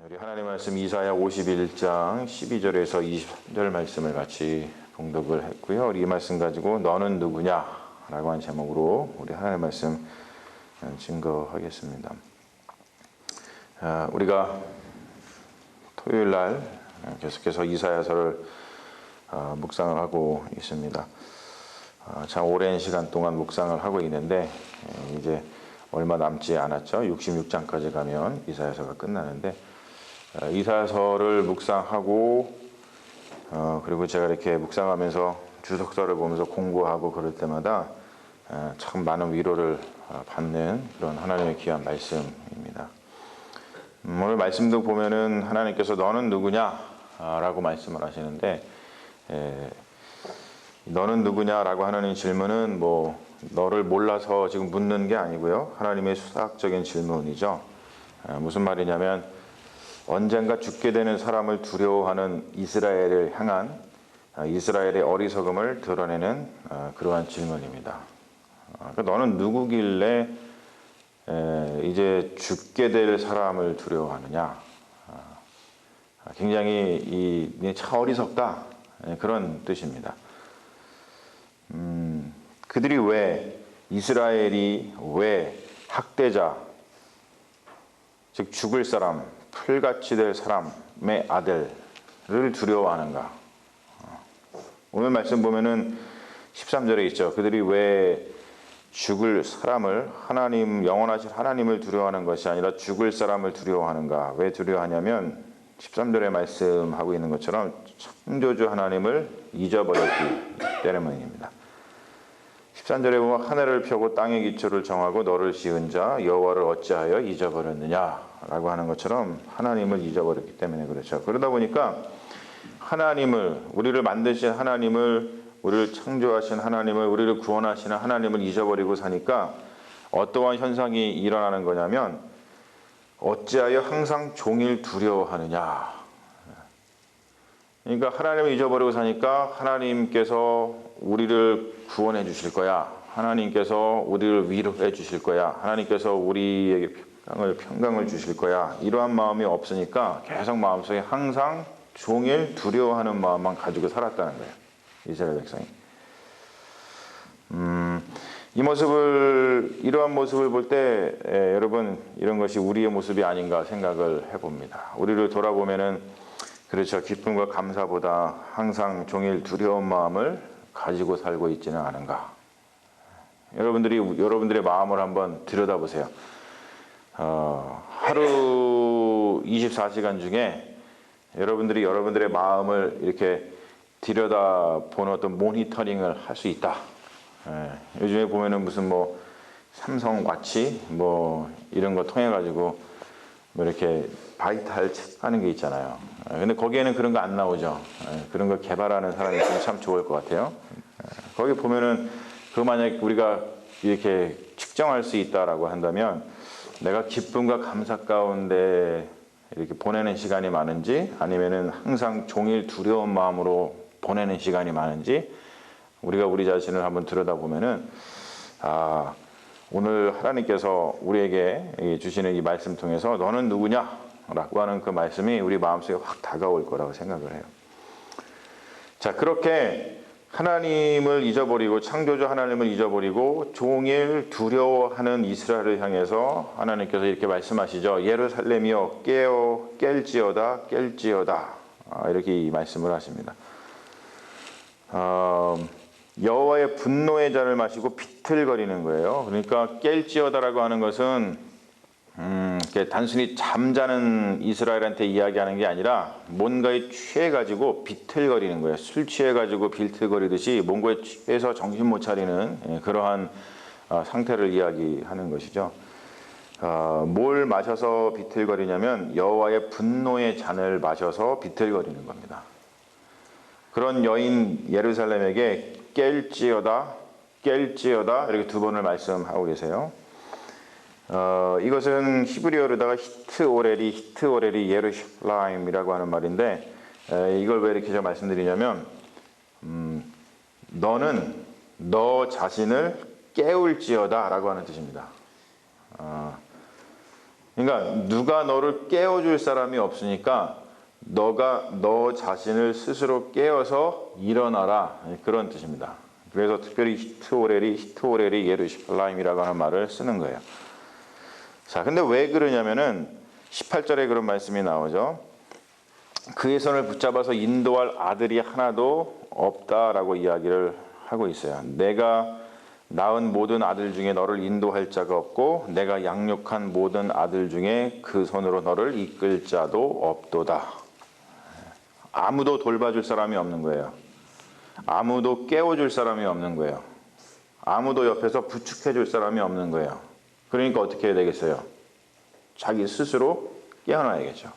우리 하나님 말씀 이사야 51장 12절에서 23절 말씀을 같이 봉독을 했고요. 우리 이 말씀 가지고 너는 누구냐? 라고 한 제목으로 우리 하나님 말씀 증거하겠습니다. 우리가 토요일 날 계속해서 이사야서를 묵상을 하고 있습니다. 참 오랜 시간 동안 묵상을 하고 있는데 이제 얼마 남지 않았죠. 66장까지 가면 이사야서가 끝나는데 이사야서를 묵상하고 그리고 제가 이렇게 묵상하면서 주석서를 보면서 공부하고 그럴 때마다 참 많은 위로를 받는 그런 하나님의 귀한 말씀입니다. 오늘 말씀도 보면은 하나님께서 너는 누구냐? 라고 말씀을 하시는데 너는 누구냐라고 하는 질문은 너를 몰라서 지금 묻는 게 아니고요. 하나님의 수학적인 질문이죠. 무슨 말이냐면 언젠가 죽게 되는 사람을 두려워하는 이스라엘을 향한 이스라엘의 어리석음을 드러내는 그러한 질문입니다. 너는 누구길래 이제 죽게 될 사람을 두려워하느냐? 굉장히 참 어리석다 그런 뜻입니다. 그들이 이스라엘이 왜 학대자, 즉 죽을 사람, 풀같이 될 사람의 아들을 두려워하는가? 오늘 말씀 보면은 13절에 있죠. 그들이 왜 죽을 사람을 영원하신 하나님을 두려워하는 것이 아니라 죽을 사람을 두려워하는가? 왜 두려워하냐면 13절에 말씀하고 있는 것처럼 창조주 하나님을 잊어버렸기 때문입니다. 13절에 보면 하늘을 펴고 땅의 기초를 정하고 너를 지은 자 여호와를 어찌하여 잊어버렸느냐 라고 하는 것처럼 하나님을 잊어버렸기 때문에 그렇죠. 그러다 보니까 우리를 만드신 하나님을, 우리를 창조하신 하나님을, 우리를 구원하시는 하나님을 잊어버리고 사니까 어떠한 현상이 일어나는 거냐면 어찌하여 항상 종일 두려워하느냐. 그러니까 하나님을 잊어버리고 사니까 하나님께서 우리를 구원해 주실 거야. 하나님께서 우리를 위로해 주실 거야. 하나님께서 우리에게 평강을 주실 거야. 이러한 마음이 없으니까 계속 마음속에 항상 종일 두려워하는 마음만 가지고 살았다는 거예요. 이스라엘 백성이. 이러한 모습을 볼 때 여러분 이런 것이 우리의 모습이 아닌가 생각을 해봅니다. 우리를 돌아보면은 그렇죠. 기쁨과 감사보다 항상 종일 두려운 마음을 가지고 살고 있지는 않은가. 여러분들의 마음을 한번 들여다보세요. 하루 24시간 중에 여러분들의 마음을 이렇게 들여다보는 어떤 모니터링을 할 수 있다. 요즘에 보면은 무슨 삼성와치 이런 거 통해 가지고 이렇게 바이탈 체크하는 게 있잖아요. 근데 거기에는 그런 거 안 나오죠. 그런 거 개발하는 사람이 있으면 참 좋을 것 같아요. 거기 보면은 만약 우리가 이렇게 측정할 수 있다라고 한다면 내가 기쁨과 감사 가운데 이렇게 보내는 시간이 많은지 아니면은 항상 종일 두려운 마음으로 보내는 시간이 많은지 우리가 우리 자신을 한번 들여다보면은 오늘 하나님께서 우리에게 주시는 이 말씀 통해서 너는 누구냐라고 하는 그 말씀이 우리 마음속에 확 다가올 거라고 생각을 해요. 자, 그렇게 하나님을 잊어버리고 창조주 하나님을 잊어버리고 종일 두려워하는 이스라엘을 향해서 하나님께서 이렇게 말씀하시죠. 예루살렘이여 깰지어다 이렇게 이 말씀을 하십니다. 여호와의 분노의 잔을 마시고 비틀거리는 거예요. 그러니까 깰지어다라고 하는 것은 단순히 잠자는 이스라엘한테 이야기하는 게 아니라 뭔가에 취해가지고 비틀거리는 거예요. 술 취해가지고 비틀거리듯이 뭔가에 취해서 정신 못 차리는 그러한 상태를 이야기하는 것이죠. 뭘 마셔서 비틀거리냐면 여호와의 분노의 잔을 마셔서 비틀거리는 겁니다. 그런 여인 예루살렘에게 깰지어다 이렇게 두 번을 말씀하고 계세요. 이것은 히브리어로다가 히트오렐이 예루살렘이라고 하는 말인데 이걸 왜 이렇게 제가 말씀드리냐면 너는 너 자신을 깨울지어다 라고 하는 뜻입니다. 그러니까 누가 너를 깨워줄 사람이 없으니까 너가 너 자신을 스스로 깨워서 일어나라, 그런 뜻입니다. 그래서 특별히 히트오렐이 예루살렘이라고 하는 말을 쓰는 거예요. 자, 근데 왜 그러냐면은 18절에 그런 말씀이 나오죠. 그의 손을 붙잡아서 인도할 아들이 하나도 없다라고 이야기를 하고 있어요. 내가 낳은 모든 아들 중에 너를 인도할 자가 없고 내가 양육한 모든 아들 중에 그 손으로 너를 이끌 자도 없도다. 아무도 돌봐줄 사람이 없는 거예요. 아무도 깨워줄 사람이 없는 거예요. 아무도 옆에서 부축해줄 사람이 없는 거예요. 그러니까 어떻게 해야 되겠어요? 자기 스스로 깨어나야겠죠.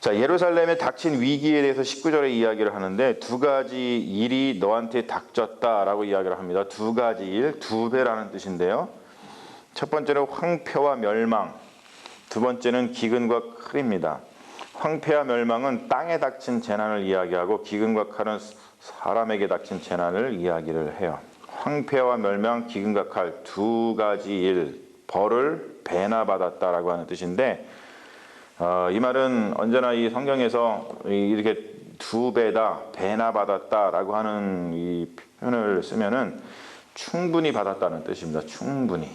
자, 예루살렘에 닥친 위기에 대해서 19절에 이야기를 하는데 두 가지 일이 너한테 닥쳤다라고 이야기를 합니다. 두 가지 일, 두 배라는 뜻인데요. 첫 번째는 황폐와 멸망, 두 번째는 기근과 칼입니다. 황폐와 멸망은 땅에 닥친 재난을 이야기하고 기근과 칼은 사람에게 닥친 재난을 이야기를 해요. 황폐와 멸망, 기근과 칼 두 가지 일, 벌을 배나 받았다라고 하는 뜻인데 이 말은 언제나 이 성경에서 이렇게 두 배다, 배나 받았다라고 하는 이 표현을 쓰면은 충분히 받았다는 뜻입니다. 충분히.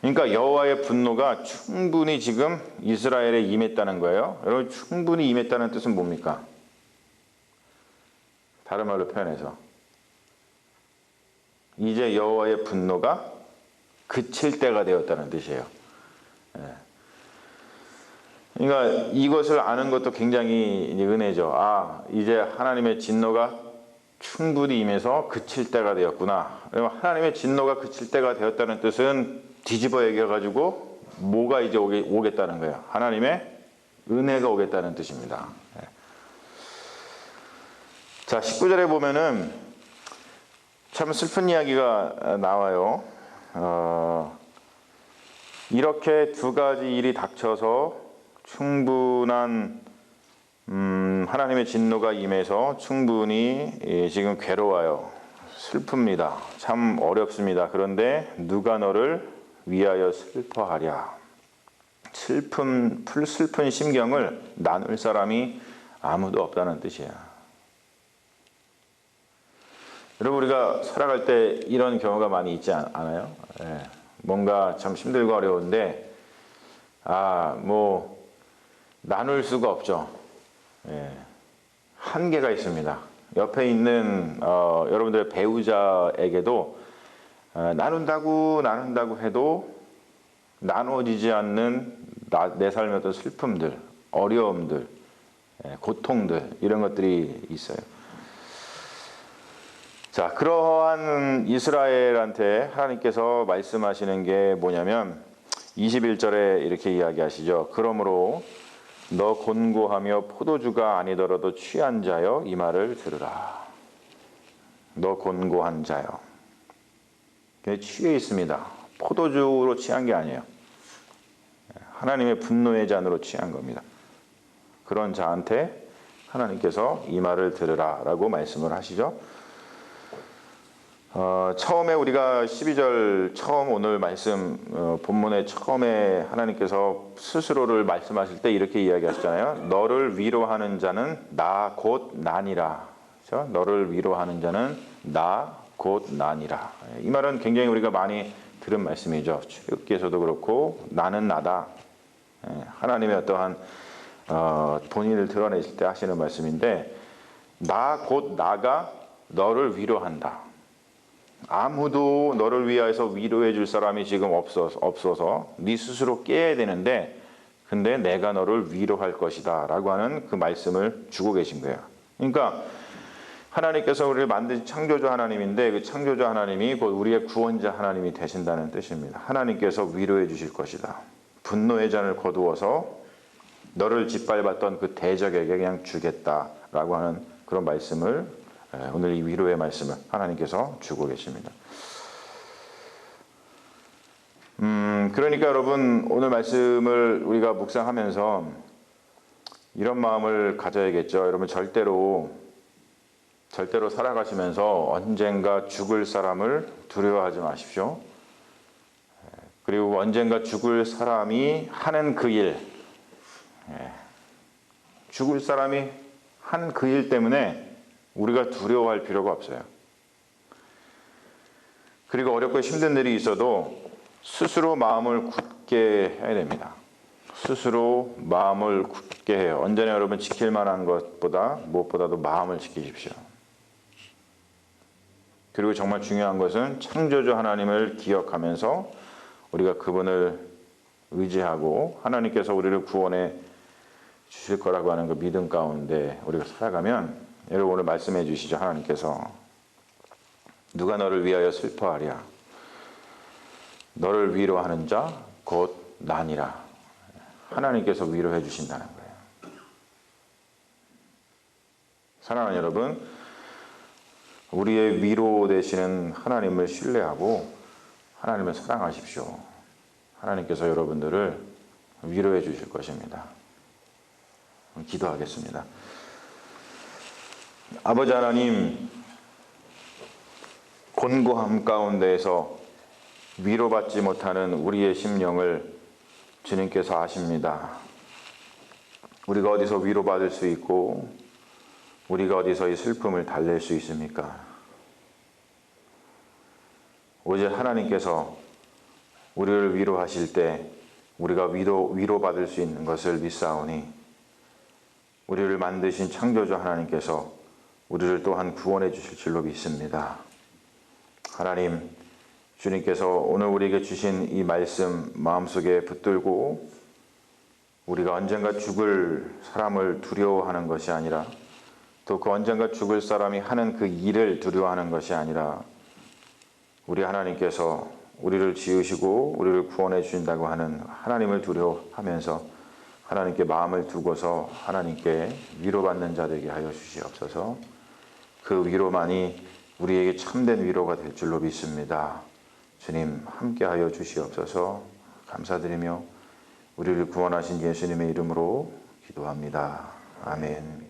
그러니까 여호와의 분노가 충분히 지금 이스라엘에 임했다는 거예요. 여러분, 충분히 임했다는 뜻은 뭡니까? 다른 말로 표현해서 이제 여호와의 분노가 그칠 때가 되었다는 뜻이에요. 그러니까 이것을 아는 것도 굉장히 은혜죠. 아, 이제 하나님의 진노가 충분히 임해서 그칠 때가 되었구나. 하나님의 진노가 그칠 때가 되었다는 뜻은 뒤집어 얘기해가지고 뭐가 이제 오겠다는 거예요. 하나님의 은혜가 오겠다는 뜻입니다. 자, 19절에 보면은 참 슬픈 이야기가 나와요. 이렇게 두 가지 일이 닥쳐서 충분한 하나님의 진노가 임해서 충분히 지금 괴로워요. 슬픕니다. 참 어렵습니다. 그런데 누가 너를 위하여 슬퍼하랴. 슬픈 심경을 나눌 사람이 아무도 없다는 뜻이야. 여러분, 우리가 살아갈 때 이런 경우가 많이 있지 않아요? 뭔가 참 힘들고 어려운데 나눌 수가 없죠. 한계가 있습니다. 옆에 있는 여러분들의 배우자에게도 나눈다고 해도 나눠지지 않는 내 삶의 어떤 슬픔들, 어려움들, 고통들, 이런 것들이 있어요. 자, 그러한 이스라엘한테 하나님께서 말씀하시는 게 뭐냐면 21절에 이렇게 이야기하시죠. 그러므로 너 곤고하며 포도주가 아니더라도 취한 자여 이 말을 들으라. 너 곤고한 자여. 취해 있습니다. 포도주로 취한 게 아니에요. 하나님의 분노의 잔으로 취한 겁니다. 그런 자한테 하나님께서 이 말을 들으라 라고 말씀을 하시죠. 처음에 우리가 12절 처음 오늘 말씀 본문의 처음에 하나님께서 스스로를 말씀하실 때 이렇게 이야기하셨잖아요. 너를 위로하는 자는 나 곧 나니라. 그렇죠? 너를 위로하는 자는 나 곧 나니라. 이 말은 굉장히 우리가 많이 들은 말씀이죠. 출애굽기에서도 그렇고 나는 나다. 하나님의 어떠한 본인을 드러내실 때 하시는 말씀인데 나 곧 나가 너를 위로한다. 아무도 너를 위하여서 위로해 줄 사람이 지금 없어서 네 스스로 깨야 되는데 근데 내가 너를 위로할 것이다 라고 하는 그 말씀을 주고 계신 거예요. 그러니까 하나님께서 우리를 만드신 창조주 하나님인데 그 창조주 하나님이 곧 우리의 구원자 하나님이 되신다는 뜻입니다. 하나님께서 위로해 주실 것이다. 분노의 잔을 거두어서 너를 짓밟았던 그 대적에게 그냥 주겠다라고 하는 그런 말씀을 오늘 이 위로의 말씀을 하나님께서 주고 계십니다. 그러니까 여러분 오늘 말씀을 우리가 묵상하면서 이런 마음을 가져야겠죠. 여러분 절대로 살아가시면서 언젠가 죽을 사람을 두려워하지 마십시오. 그리고 언젠가 죽을 사람이 하는 그 일, 죽을 사람이 하는 그 일 때문에 우리가 두려워할 필요가 없어요. 그리고 어렵고 힘든 일이 있어도 스스로 마음을 굳게 해야 됩니다. 스스로 마음을 굳게 해요. 언제나 여러분 지킬 만한 것보다 무엇보다도 마음을 지키십시오. 그리고 정말 중요한 것은 창조주 하나님을 기억하면서 우리가 그분을 의지하고 하나님께서 우리를 구원해 주실 거라고 하는 그 믿음 가운데 우리가 살아가면, 여러분 오늘 말씀해 주시죠. 하나님께서 누가 너를 위하여 슬퍼하랴, 너를 위로하는 자 곧 나니라. 하나님께서 위로해 주신다는 거예요. 사랑하는 여러분, 우리의 위로 되시는 하나님을 신뢰하고 하나님을 사랑하십시오. 하나님께서 여러분들을 위로해 주실 것입니다. 기도하겠습니다. 아버지 하나님, 곤고함 가운데에서 위로받지 못하는 우리의 심령을 주님께서 아십니다. 우리가 어디서 위로받을 수 있고 우리가 어디서 이 슬픔을 달랠 수 있습니까? 오직 하나님께서 우리를 위로하실 때 우리가 위로받을 수 있는 것을 믿사오니, 우리를 만드신 창조주 하나님께서 우리를 또한 구원해 주실 줄로 믿습니다. 하나님, 주님께서 오늘 우리에게 주신 이 말씀 마음속에 붙들고 우리가 언젠가 죽을 사람을 두려워하는 것이 아니라, 또 그 언젠가 죽을 사람이 하는 그 일을 두려워하는 것이 아니라, 우리 하나님께서 우리를 지으시고 우리를 구원해 주신다고 하는 하나님을 두려워하면서 하나님께 마음을 두고서 하나님께 위로받는 자 되게 하여 주시옵소서. 그 위로만이 우리에게 참된 위로가 될 줄로 믿습니다. 주님 함께하여 주시옵소서. 감사드리며 우리를 구원하신 예수님의 이름으로 기도합니다. 아멘.